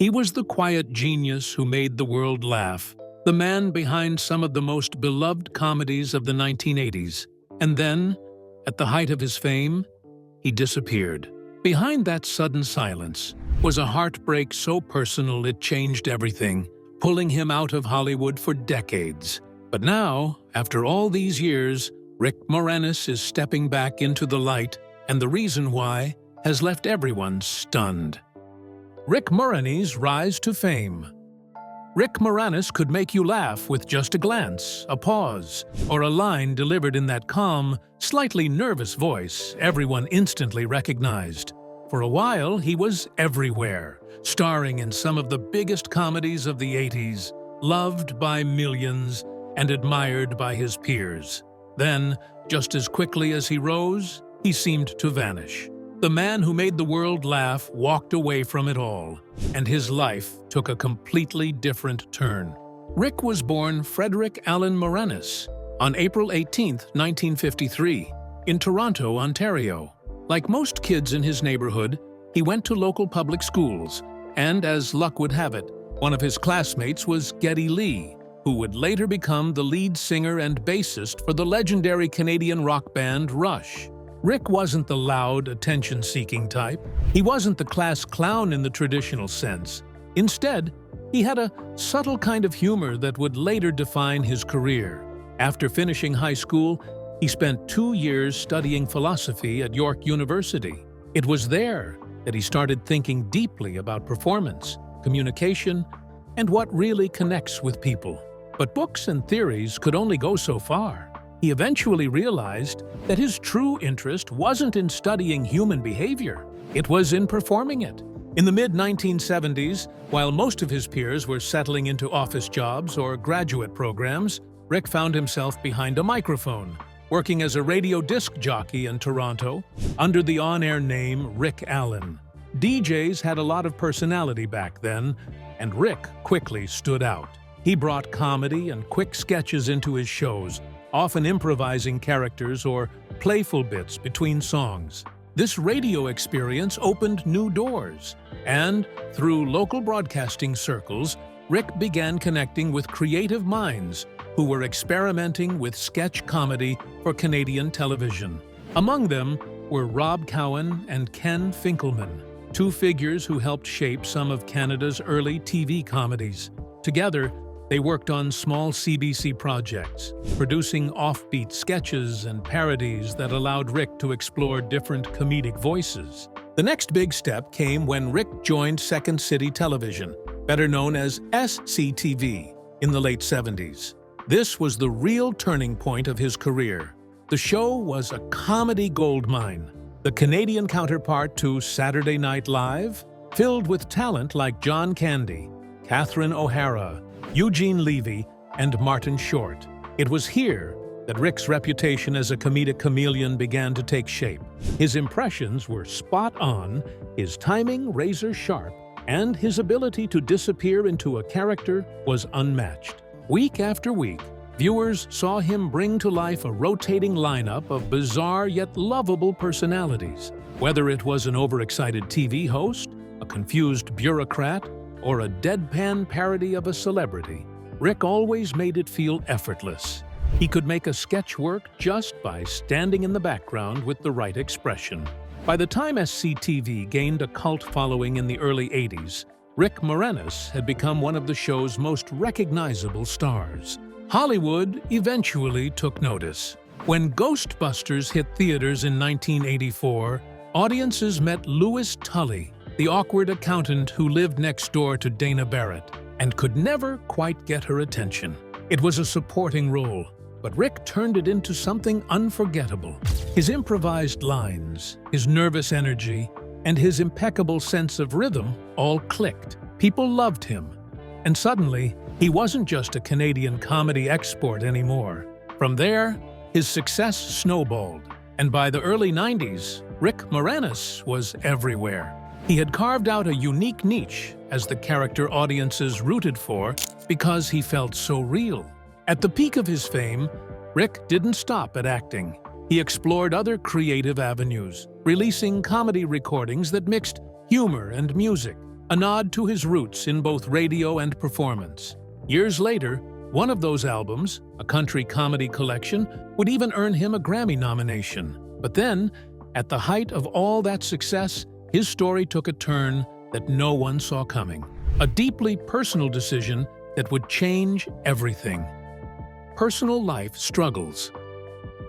He was the quiet genius who made the world laugh, the man behind some of the most beloved comedies of the 1980s. And then, at the height of his fame, he disappeared. Behind that sudden silence was a heartbreak so personal it changed everything, pulling him out of Hollywood for decades. But now, after all these years, Rick Moranis is stepping back into the light, and the reason why has left everyone stunned. Rick Moranis' rise to fame. Rick Moranis could make you laugh with just a glance, a pause, or a line delivered in that calm, slightly nervous voice everyone instantly recognized. For a while, he was everywhere, starring in some of the biggest comedies of the 80s, loved by millions and admired by his peers. Then, just as quickly as he rose, he seemed to vanish. The man who made the world laugh walked away from it all, and his life took a completely different turn. Rick was born Frederick Allen Moranis on April 18, 1953, in Toronto, Ontario. Like most kids in his neighborhood, he went to local public schools, and as luck would have it, one of his classmates was Geddy Lee, who would later become the lead singer and bassist for the legendary Canadian rock band Rush. Rick wasn't the loud, attention-seeking type. He wasn't the class clown in the traditional sense. Instead, he had a subtle kind of humor that would later define his career. After finishing high school, he spent 2 years studying philosophy at York University. It was there that he started thinking deeply about performance, communication, and what really connects with people. But books and theories could only go so far. He eventually realized that his true interest wasn't in studying human behavior, it was in performing it. In the mid-1970s, while most of his peers were settling into office jobs or graduate programs, Rick found himself behind a microphone, working as a radio disc jockey in Toronto, under the on-air name Rick Allen. DJs had a lot of personality back then, and Rick quickly stood out. He brought comedy and quick sketches into his shows, often improvising characters or playful bits between songs. This radio experience opened new doors, and through local broadcasting circles, Rick began connecting with creative minds who were experimenting with sketch comedy for Canadian television. Among them were Rob Cowan and Ken Finkelman, two figures who helped shape some of Canada's early TV comedies. Together, they worked on small CBC projects, producing offbeat sketches and parodies that allowed Rick to explore different comedic voices. The next big step came when Rick joined Second City Television, better known as SCTV, in the late 70s. This was the real turning point of his career. The show was a comedy goldmine, the Canadian counterpart to Saturday Night Live, filled with talent like John Candy, Catherine O'Hara, Eugene Levy, and Martin Short. It was here that Rick's reputation as a comedic chameleon began to take shape. His impressions were spot on, his timing razor sharp, and his ability to disappear into a character was unmatched. Week after week, viewers saw him bring to life a rotating lineup of bizarre yet lovable personalities. Whether it was an overexcited TV host, a confused bureaucrat, or a deadpan parody of a celebrity, Rick always made it feel effortless. He could make a sketch work just by standing in the background with the right expression. By the time SCTV gained a cult following in the early 80s, Rick Moranis had become one of the show's most recognizable stars. Hollywood eventually took notice. When Ghostbusters hit theaters in 1984, audiences met Louis Tully, the awkward accountant who lived next door to Dana Barrett and could never quite get her attention. It was a supporting role, but Rick turned it into something unforgettable. His improvised lines, his nervous energy, and his impeccable sense of rhythm all clicked. People loved him, and suddenly, he wasn't just a Canadian comedy export anymore. From there, his success snowballed, and by the early 90s, Rick Moranis was everywhere. He had carved out a unique niche as the character audiences rooted for because he felt so real. At the peak of his fame, Rick didn't stop at acting. He explored other creative avenues, releasing comedy recordings that mixed humor and music, a nod to his roots in both radio and performance. Years later, one of those albums, a country comedy collection, would even earn him a Grammy nomination. But then, at the height of all that success, his story took a turn that no one saw coming. A deeply personal decision that would change everything. Personal life struggles.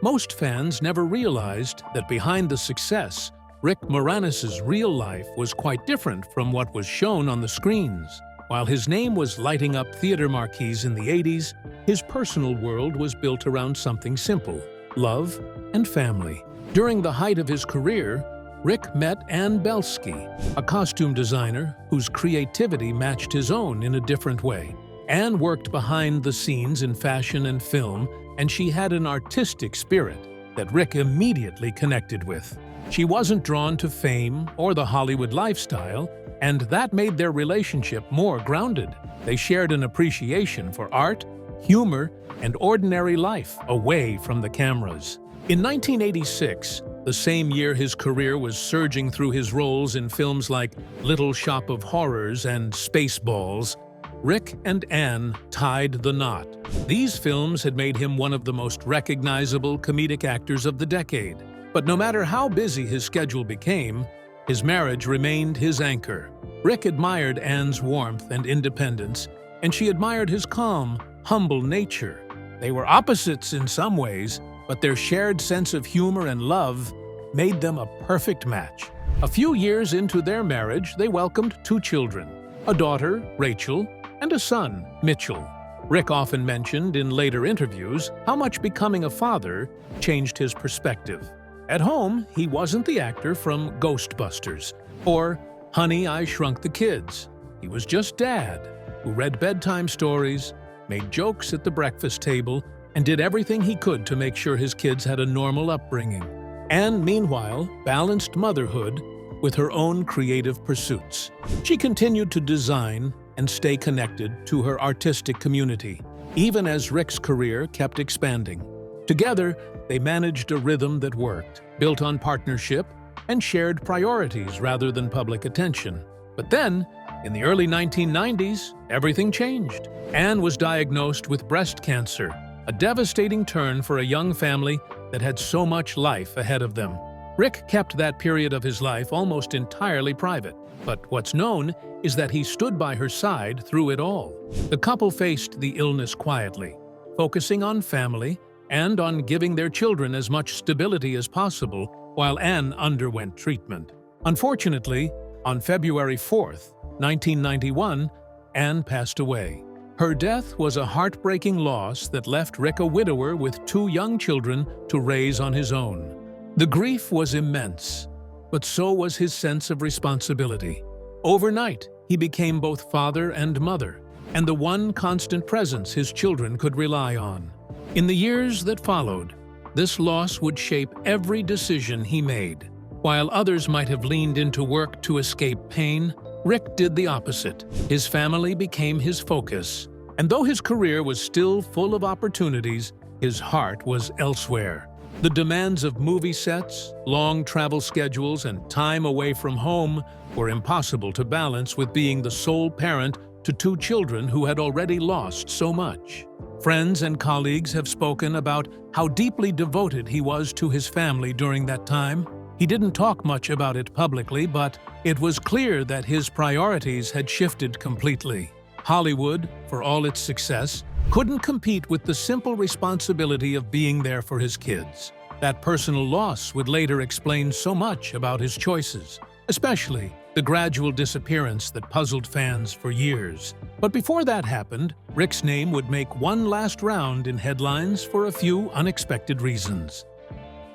Most fans never realized that behind the success, Rick Moranis' real life was quite different from what was shown on the screens. While his name was lighting up theater marquees in the 80s, his personal world was built around something simple: love and family. During the height of his career, Rick met Ann Belsky, a costume designer whose creativity matched his own in a different way. Ann worked behind the scenes in fashion and film, and she had an artistic spirit that Rick immediately connected with. She wasn't drawn to fame or the Hollywood lifestyle, and that made their relationship more grounded. They shared an appreciation for art, humor, and ordinary life away from the cameras. In 1986, the same year his career was surging through his roles in films like Little Shop of Horrors and Spaceballs, Rick and Ann tied the knot. These films had made him one of the most recognizable comedic actors of the decade. But no matter how busy his schedule became, his marriage remained his anchor. Rick admired Ann's warmth and independence, and she admired his calm, humble nature. They were opposites in some ways, but their shared sense of humor and love made them a perfect match. A few years into their marriage, they welcomed 2 children, a daughter, Rachel, and a son, Mitchell. Rick often mentioned in later interviews how much becoming a father changed his perspective. At home, he wasn't the actor from Ghostbusters or Honey, I Shrunk the Kids. He was just Dad, who read bedtime stories, made jokes at the breakfast table, and did everything he could to make sure his kids had a normal upbringing. Ann, meanwhile, balanced motherhood with her own creative pursuits. She continued to design and stay connected to her artistic community, even as Rick's career kept expanding. Together, they managed a rhythm that worked, built on partnership, and shared priorities rather than public attention. But then, in the early 1990s, everything changed. Ann was diagnosed with breast cancer, a devastating turn for a young family that had so much life ahead of them. Rick kept that period of his life almost entirely private, but what's known is that he stood by her side through it all. The couple faced the illness quietly, focusing on family and on giving their children as much stability as possible while Ann underwent treatment. Unfortunately, on February 4th, 1991, Ann passed away. Her death was a heartbreaking loss that left Rick a widower with 2 young children to raise on his own. The grief was immense, but so was his sense of responsibility. Overnight, he became both father and mother, and the one constant presence his children could rely on. In the years that followed, this loss would shape every decision he made. While others might have leaned into work to escape pain, Rick did the opposite. His family became his focus, and though his career was still full of opportunities, his heart was elsewhere. The demands of movie sets, long travel schedules, and time away from home were impossible to balance with being the sole parent to 2 children who had already lost so much. Friends and colleagues have spoken about how deeply devoted he was to his family during that time. He didn't talk much about it publicly, but it was clear that his priorities had shifted completely. Hollywood, for all its success, couldn't compete with the simple responsibility of being there for his kids. That personal loss would later explain so much about his choices, especially the gradual disappearance that puzzled fans for years. But before that happened, Rick's name would make one last round in headlines for a few unexpected reasons.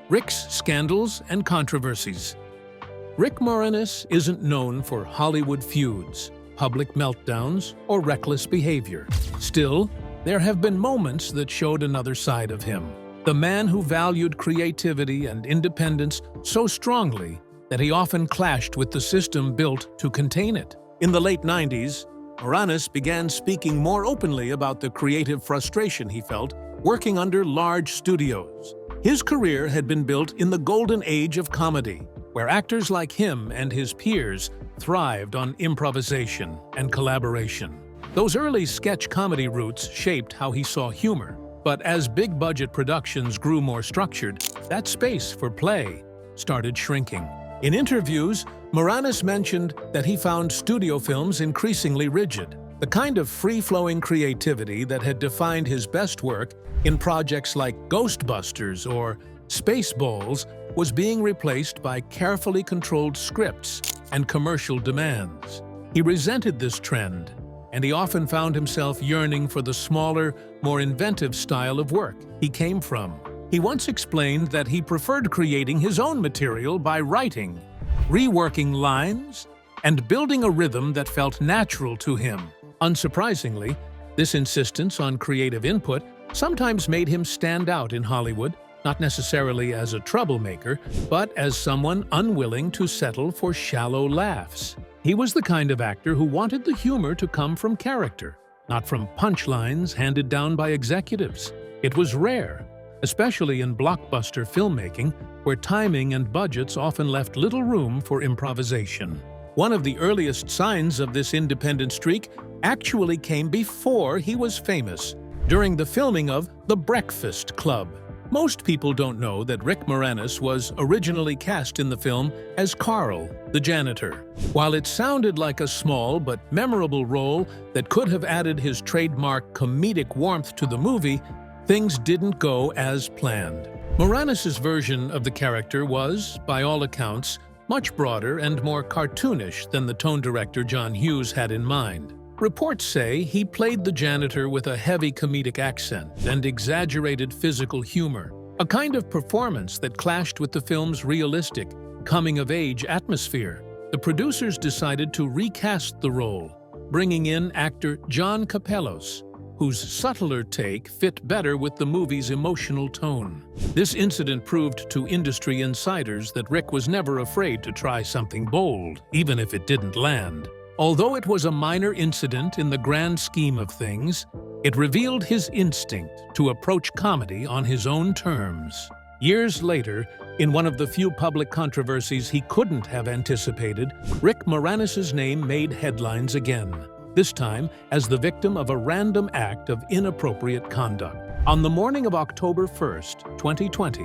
Rick's scandals and controversies. Rick Moranis isn't known for Hollywood feuds, public meltdowns, or reckless behavior. Still, there have been moments that showed another side of him. The man who valued creativity and independence so strongly that he often clashed with the system built to contain it. In the late 90s, Moranis began speaking more openly about the creative frustration he felt working under large studios. His career had been built in the golden age of comedy, where actors like him and his peers thrived on improvisation and collaboration. Those early sketch comedy roots shaped how he saw humor, but as big-budget productions grew more structured, that space for play started shrinking. In interviews, Moranis mentioned that he found studio films increasingly rigid. The kind of free-flowing creativity that had defined his best work in projects like Ghostbusters or Spaceballs was being replaced by carefully controlled scripts and commercial demands. He resented this trend, and he often found himself yearning for the smaller, more inventive style of work he came from. He once explained that he preferred creating his own material by writing, reworking lines, and building a rhythm that felt natural to him. Unsurprisingly, this insistence on creative input sometimes made him stand out in Hollywood, not necessarily as a troublemaker, but as someone unwilling to settle for shallow laughs. He was the kind of actor who wanted the humor to come from character, not from punchlines handed down by executives. It was rare, especially in blockbuster filmmaking, where timing and budgets often left little room for improvisation. One of the earliest signs of this independent streak actually came before he was famous, during the filming of The Breakfast Club. Most people don't know that Rick Moranis was originally cast in the film as Carl, the janitor. While it sounded like a small but memorable role that could have added his trademark comedic warmth to the movie, things didn't go as planned. Moranis' version of the character was, by all accounts, much broader and more cartoonish than the tone director John Hughes had in mind. Reports say he played the janitor with a heavy comedic accent and exaggerated physical humor, a kind of performance that clashed with the film's realistic, coming-of-age atmosphere. The producers decided to recast the role, bringing in actor John Capellos, whose subtler take fit better with the movie's emotional tone. This incident proved to industry insiders that Rick was never afraid to try something bold, even if it didn't land. Although it was a minor incident in the grand scheme of things, it revealed his instinct to approach comedy on his own terms. Years later, in one of the few public controversies he couldn't have anticipated, Rick Moranis' name made headlines again, this time as the victim of a random act of inappropriate conduct. On the morning of October 1st, 2020,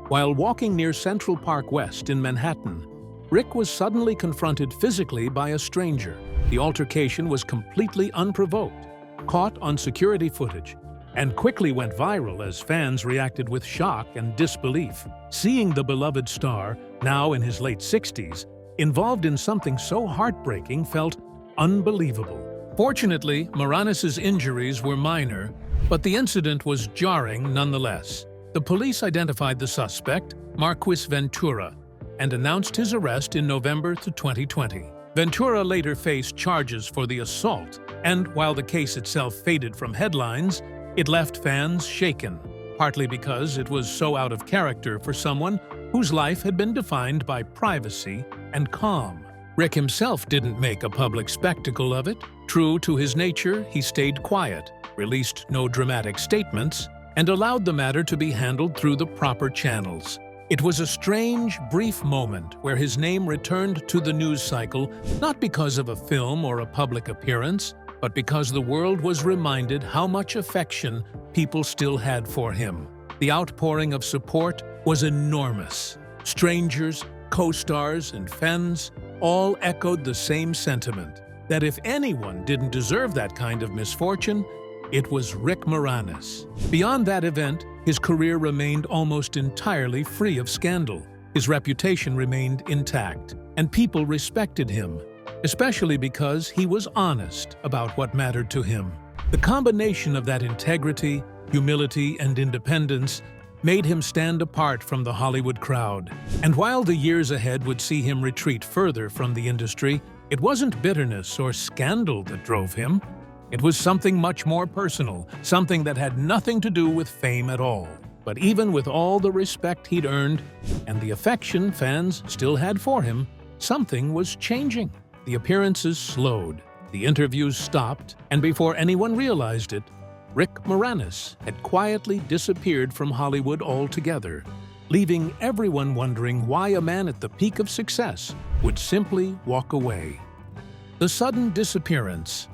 while walking near Central Park West in Manhattan, Rick was suddenly confronted physically by a stranger. The altercation was completely unprovoked, caught on security footage, and quickly went viral as fans reacted with shock and disbelief. Seeing the beloved star, now in his late 60s, involved in something so heartbreaking felt unbelievable. Fortunately, Moranis' injuries were minor, but the incident was jarring nonetheless. The police identified the suspect, Marquis Ventura, and announced his arrest in November 2020. Ventura later faced charges for the assault, and while the case itself faded from headlines, it left fans shaken, partly because it was so out of character for someone whose life had been defined by privacy and calm. Rick himself didn't make a public spectacle of it. True to his nature, he stayed quiet, released no dramatic statements, and allowed the matter to be handled through the proper channels. It was a strange, brief moment where his name returned to the news cycle, not because of a film or a public appearance, but because the world was reminded how much affection people still had for him. The outpouring of support was enormous. Strangers, co-stars, and fans all echoed the same sentiment, that if anyone didn't deserve that kind of misfortune, it was Rick Moranis. Beyond that event, his career remained almost entirely free of scandal. His reputation remained intact, and people respected him, especially because he was honest about what mattered to him. The combination of that integrity, humility, and independence made him stand apart from the Hollywood crowd. And while the years ahead would see him retreat further from the industry, it wasn't bitterness or scandal that drove him. It was something much more personal, something that had nothing to do with fame at all. But even with all the respect he'd earned and the affection fans still had for him, something was changing. The appearances slowed, the interviews stopped, and before anyone realized it, Rick Moranis had quietly disappeared from Hollywood altogether. leaving everyone wondering why a man at the peak of success would simply walk away. The sudden disappearance.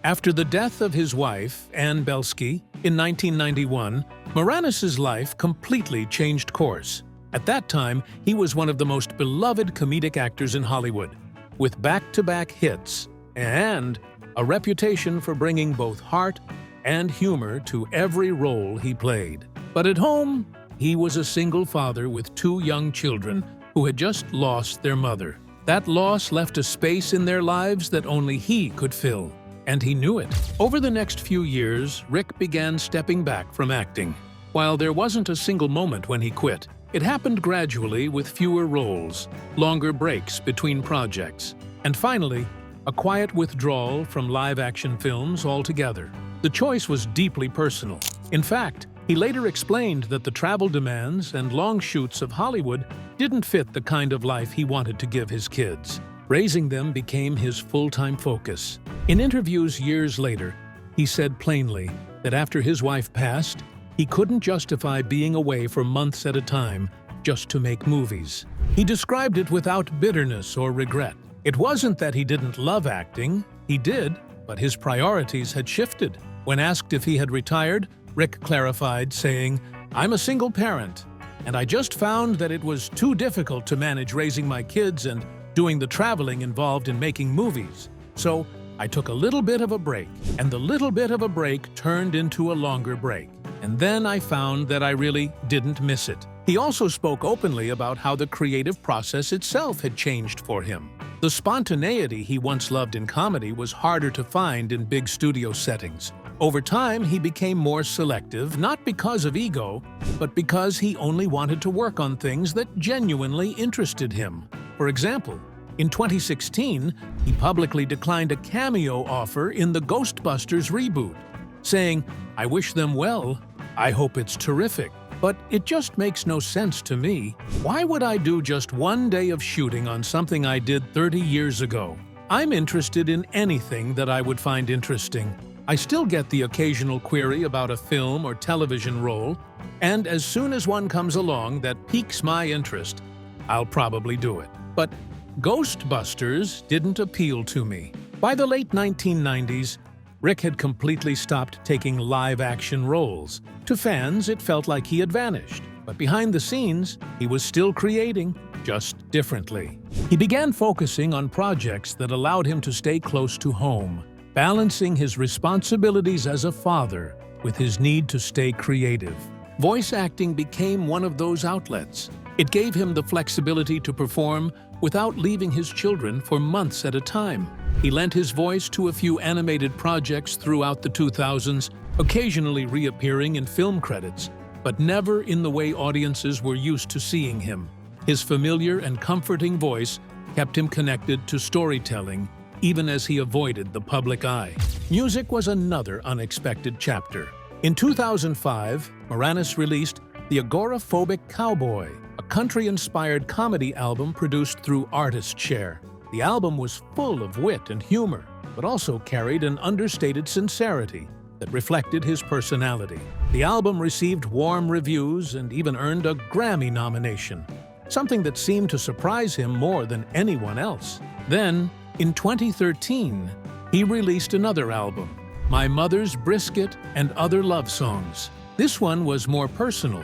After the death of his wife, Anne Belsky, in 1991, Moranis' life completely changed course. At that time, he was one of the most beloved comedic actors in Hollywood, with back-to-back hits and a reputation for bringing both heart and humor to every role he played. But at home, he was a single father with two young children who had just lost their mother. That loss left a space in their lives that only he could fill, and he knew it. Over the next few years, Rick began stepping back from acting. While there wasn't a single moment when he quit, it happened gradually with fewer roles, longer breaks between projects, and finally, a quiet withdrawal from live-action films altogether. The choice was deeply personal. In fact, he later explained that the travel demands and long shoots of Hollywood didn't fit the kind of life he wanted to give his kids. Raising them became his full-time focus. In interviews years later, he said plainly that after his wife passed, he couldn't justify being away for months at a time just to make movies. He described it without bitterness or regret. It wasn't that he didn't love acting. He did, but his priorities had shifted. When asked if he had retired, Rick clarified, saying, "I'm a single parent, and I just found that it was too difficult to manage raising my kids and doing the traveling involved in making movies. So I took a little bit of a break, and the little bit of a break turned into a longer break. And then I found that I really didn't miss it." He also spoke openly about how the creative process itself had changed for him. The spontaneity he once loved in comedy was harder to find in big studio settings. Over time, he became more selective, not because of ego, but because he only wanted to work on things that genuinely interested him. For example, in 2016, he publicly declined a cameo offer in the Ghostbusters reboot, saying, "I wish them well. I hope it's terrific. But it just makes no sense to me. Why would I do just one day of shooting on something I did 30 years ago? I'm interested in anything that I would find interesting. I still get the occasional query about a film or television role, and as soon as one comes along that piques my interest, I'll probably do it. But Ghostbusters didn't appeal to me." By the late 1990s, Rick had completely stopped taking live-action roles. To fans, it felt like he had vanished. But behind the scenes, he was still creating, just differently. He began focusing on projects that allowed him to stay close to home, balancing his responsibilities as a father with his need to stay creative. Voice acting became one of those outlets. It gave him the flexibility to perform without leaving his children for months at a time. He lent his voice to a few animated projects throughout the 2000s, occasionally reappearing in film credits, but never in the way audiences were used to seeing him. His familiar and comforting voice kept him connected to storytelling, even as he avoided the public eye. Music was another unexpected chapter. In 2005, Moranis released The Agoraphobic Cowboy, a country-inspired comedy album produced through Artist Share. The album was full of wit and humor, but also carried an understated sincerity that reflected his personality. The album received warm reviews and even earned a Grammy nomination, something that seemed to surprise him more than anyone else. Then, in 2013, he released another album, My Mother's Brisket and Other Love Songs. This one was more personal,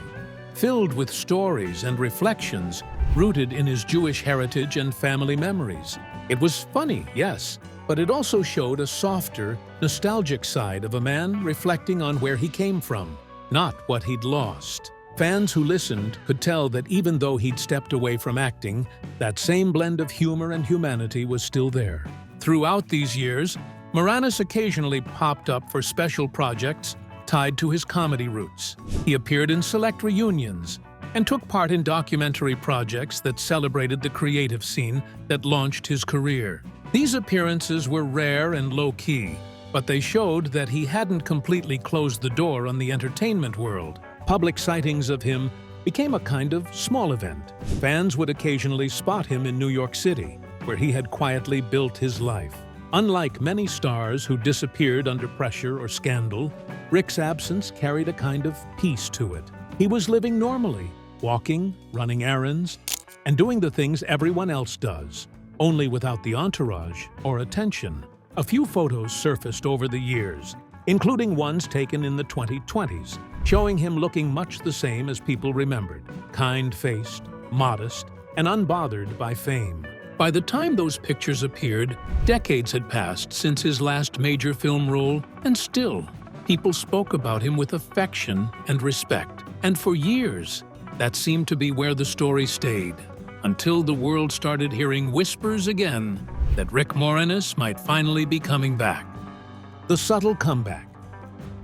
filled with stories and reflections rooted in his Jewish heritage and family memories. It was funny, yes, but it also showed a softer, nostalgic side of a man reflecting on where he came from, not what he'd lost. Fans who listened could tell that even though he'd stepped away from acting, that same blend of humor and humanity was still there. Throughout these years, Moranis occasionally popped up for special projects tied to his comedy roots. He appeared in select reunions and took part in documentary projects that celebrated the creative scene that launched his career. These appearances were rare and low-key, but they showed that he hadn't completely closed the door on the entertainment world. Public sightings of him became a kind of small event. Fans would occasionally spot him in New York City, where he had quietly built his life. Unlike many stars who disappeared under pressure or scandal, Rick's absence carried a kind of peace to it. He was living normally, walking, running errands, and doing the things everyone else does, only without the entourage or attention. A few photos surfaced over the years, including ones taken in the 2020s, showing him looking much the same as people remembered, kind-faced, modest, and unbothered by fame. By the time those pictures appeared, decades had passed since his last major film role, and still, people spoke about him with affection and respect. And for years, that seemed to be where the story stayed, until the world started hearing whispers again that Rick Moranis might finally be coming back. The subtle comeback.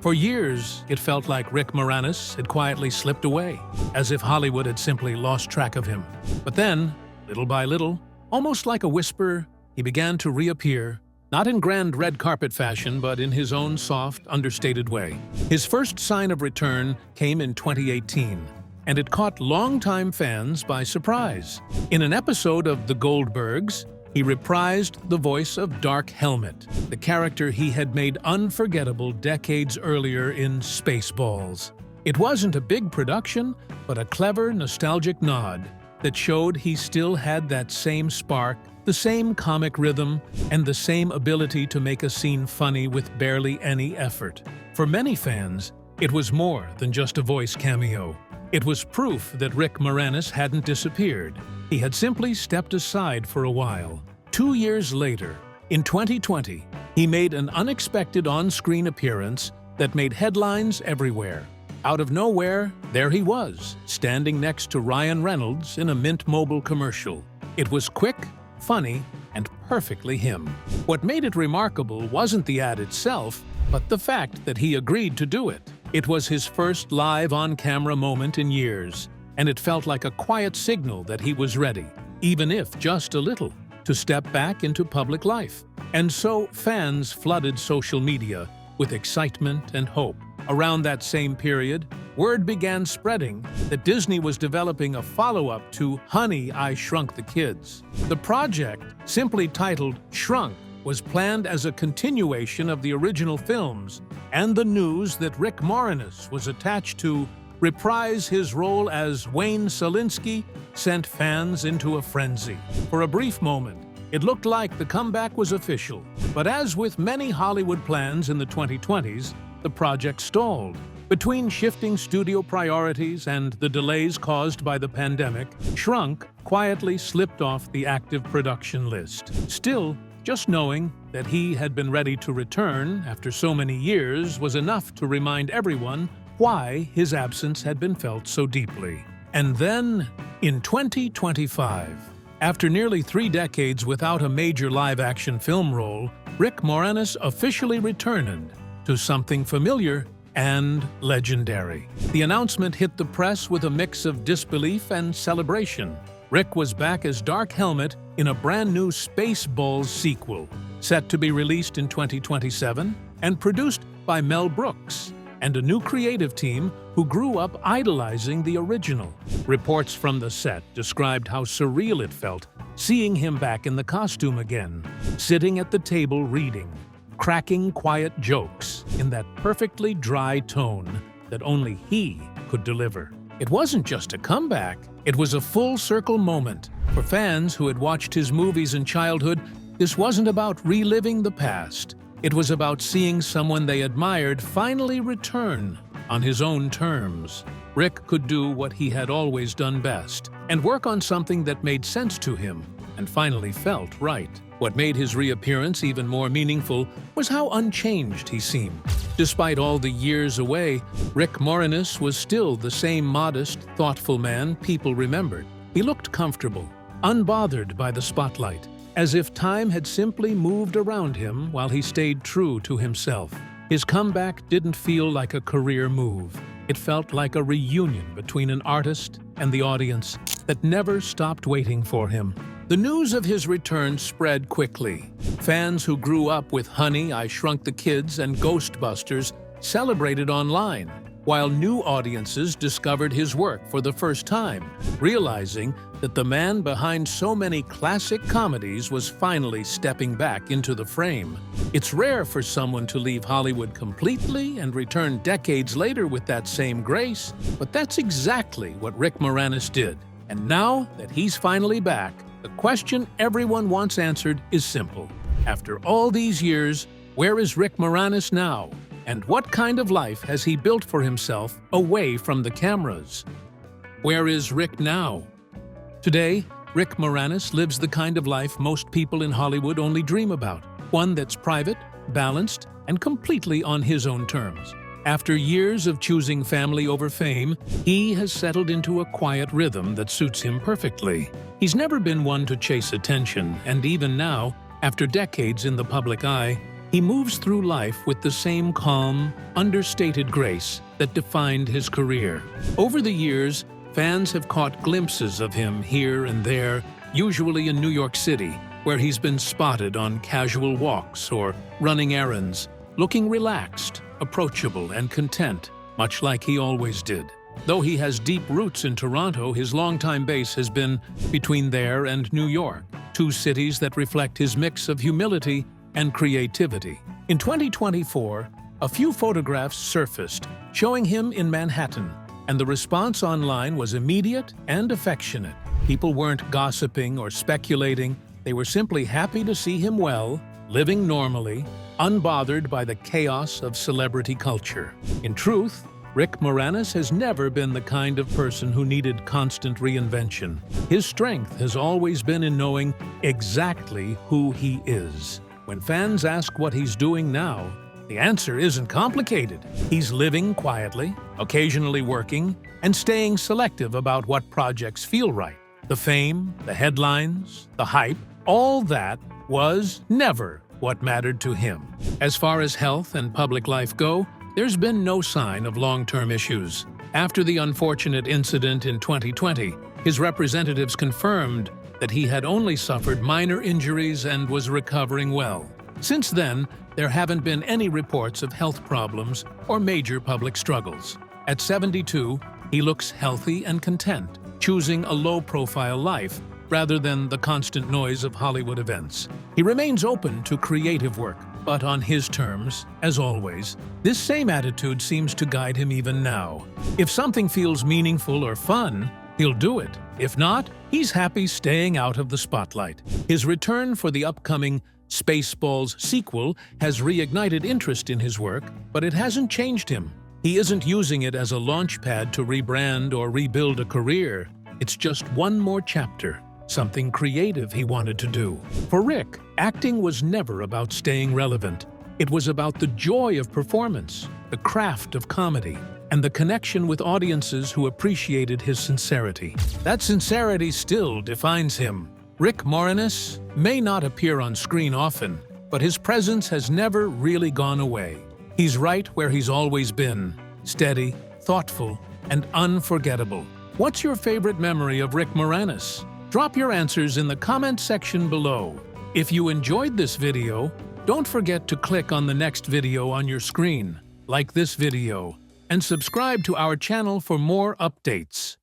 For years, it felt like Rick Moranis had quietly slipped away, as if Hollywood had simply lost track of him. But then, little by little, almost like a whisper, he began to reappear, not in grand red carpet fashion, but in his own soft, understated way. His first sign of return came in 2018, and it caught longtime fans by surprise. In an episode of The Goldbergs, he reprised the voice of Dark Helmet, the character he had made unforgettable decades earlier in Spaceballs. It wasn't a big production, but a clever, nostalgic nod that showed he still had that same spark, the same comic rhythm, and the same ability to make a scene funny with barely any effort. For many fans, it was more than just a voice cameo. It was proof that Rick Moranis hadn't disappeared. He had simply stepped aside for a while. 2 years later, in 2020, he made an unexpected on-screen appearance that made headlines everywhere. Out of nowhere, there he was, standing next to Ryan Reynolds in a Mint Mobile commercial. It was quick, funny, and perfectly him. What made it remarkable wasn't the ad itself, but the fact that he agreed to do it. It was his first live on-camera moment in years, and it felt like a quiet signal that he was ready, even if just a little, to step back into public life. And so fans flooded social media with excitement and hope. Around that same period, word began spreading that Disney was developing a follow-up to Honey, I Shrunk the Kids. The project, simply titled Shrunk, was planned as a continuation of the original films, and the news that Rick Moranis was attached to reprise his role as Wayne Szalinski sent fans into a frenzy. For a brief moment, it looked like the comeback was official, but as with many Hollywood plans in the 2020s, the project stalled. Between shifting studio priorities and the delays caused by the pandemic, Shrunk quietly slipped off the active production list. Still, just knowing that he had been ready to return after so many years was enough to remind everyone why his absence had been felt so deeply. And then, in 2025, after nearly 3 decades without a major live-action film role, Rick Moranis officially returned to something familiar and legendary. The announcement hit the press with a mix of disbelief and celebration. Rick was back as Dark Helmet in a brand new Spaceballs sequel, set to be released in 2027 and produced by Mel Brooks and a new creative team who grew up idolizing the original. Reports from the set described how surreal it felt seeing him back in the costume again, sitting at the table reading, cracking quiet jokes in that perfectly dry tone that only he could deliver. It wasn't just a comeback, it was a full-circle moment. For fans who had watched his movies in childhood, this wasn't about reliving the past. It was about seeing someone they admired finally return on his own terms. Rick could do what he had always done best, and work on something that made sense to him and finally felt right. What made his reappearance even more meaningful was how unchanged he seemed. Despite all the years away, Rick Moranis was still the same modest, thoughtful man people remembered. He looked comfortable, unbothered by the spotlight, as if time had simply moved around him while he stayed true to himself. His comeback didn't feel like a career move. It felt like a reunion between an artist and the audience that never stopped waiting for him. The news of his return spread quickly. Fans who grew up with Honey, I Shrunk the Kids and Ghostbusters celebrated online, while new audiences discovered his work for the first time, realizing that the man behind so many classic comedies was finally stepping back into the frame. It's rare for someone to leave Hollywood completely and return decades later with that same grace, but that's exactly what Rick Moranis did. And now that he's finally back, the question everyone wants answered is simple. After all these years, where is Rick Moranis now? And what kind of life has he built for himself away from the cameras? Where is Rick now? Today, Rick Moranis lives the kind of life most people in Hollywood only dream about. One that's private, balanced, and completely on his own terms. After years of choosing family over fame, he has settled into a quiet rhythm that suits him perfectly. He's never been one to chase attention, and even now, after decades in the public eye, he moves through life with the same calm, understated grace that defined his career. Over the years, fans have caught glimpses of him here and there, usually in New York City, where he's been spotted on casual walks or running errands, looking relaxed, approachable, and content, much like he always did. Though he has deep roots in Toronto, his longtime base has been between there and New York, two cities that reflect his mix of humility and creativity. In 2024, a few photographs surfaced showing him in Manhattan, and the response online was immediate and affectionate. People weren't gossiping or speculating, they were simply happy to see him well, living normally, unbothered by the chaos of celebrity culture. In truth, Rick Moranis has never been the kind of person who needed constant reinvention. His strength has always been in knowing exactly who he is. When fans ask what he's doing now, the answer isn't complicated. He's living quietly, occasionally working, and staying selective about what projects feel right. The fame, the headlines, the hype, all that was never what mattered to him. As far as health and public life go, there's been no sign of long-term issues. After the unfortunate incident in 2020, his representatives confirmed that he had only suffered minor injuries and was recovering well. Since then, there haven't been any reports of health problems or major public struggles. At 72, he looks healthy and content, choosing a low-profile life rather than the constant noise of Hollywood events. He remains open to creative work, but on his terms, as always. This same attitude seems to guide him even now. If something feels meaningful or fun, he'll do it. If not, he's happy staying out of the spotlight. His return for the upcoming Spaceballs sequel has reignited interest in his work, but it hasn't changed him. He isn't using it as a launchpad to rebrand or rebuild a career. It's just one more chapter, something creative he wanted to do. For Rick, acting was never about staying relevant. It was about the joy of performance, the craft of comedy, and the connection with audiences who appreciated his sincerity. That sincerity still defines him. Rick Moranis may not appear on screen often, but his presence has never really gone away. He's right where he's always been, steady, thoughtful, and unforgettable. What's your favorite memory of Rick Moranis? Drop your answers in the comment section below. If you enjoyed this video, don't forget to click on the next video on your screen, like this video, and subscribe to our channel for more updates.